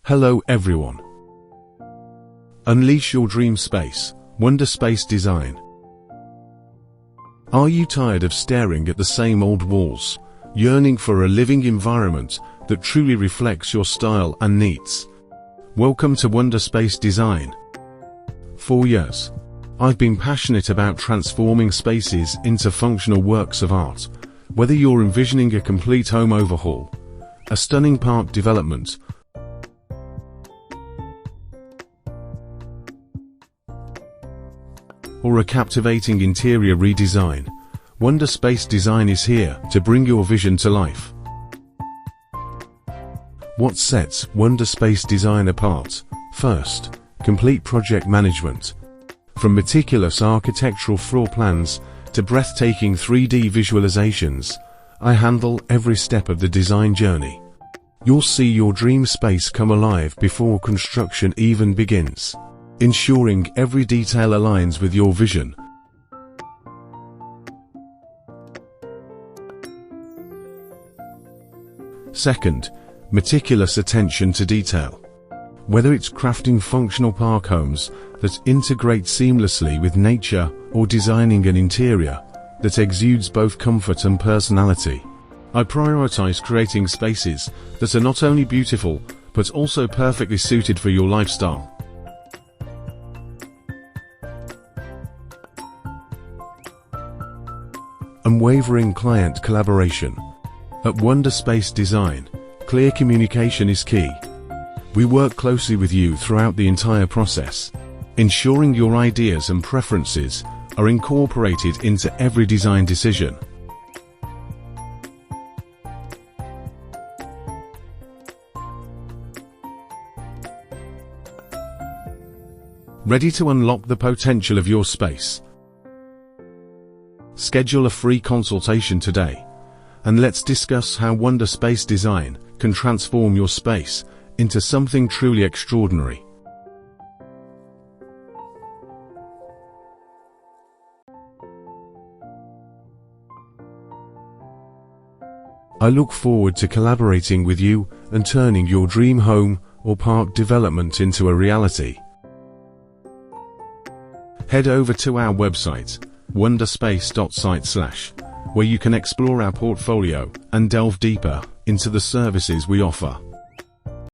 Hello everyone. Unleash your dream space, Wonderspace Design. Are you tired of staring at the same old walls, yearning for a living environment that truly reflects your style and needs? Welcome to Wonderspace Design. For years, I've been passionate about transforming spaces into functional works of art. Whether you're envisioning a complete home overhaul, a stunning park development, or a captivating interior redesign, Wonderspace Design is here to bring your vision to life. What sets Wonderspace Design apart? First, complete project management. From meticulous architectural floor plans to breathtaking 3D visualizations, I handle every step of the design journey. You'll see your dream space come alive before construction even begins, ensuring every detail aligns with your vision. Second, meticulous attention to detail. Whether it's crafting functional park homes that integrate seamlessly with nature or designing an interior that exudes both comfort and personality, I prioritize creating spaces that are not only beautiful but also perfectly suited for your lifestyle. Unwavering client collaboration. At Wonderspace Design, clear communication is key. We work closely with you throughout the entire process, ensuring your ideas and preferences are incorporated into every design decision. Ready to unlock the potential of your space? Schedule a free consultation today, and let's discuss how Wonderspace Design can transform your space into something truly extraordinary. I look forward to collaborating with you and turning your dream home or park development into a reality. Head over to our website, wonderspace.site/, where you can explore our portfolio and delve deeper into the services we offer.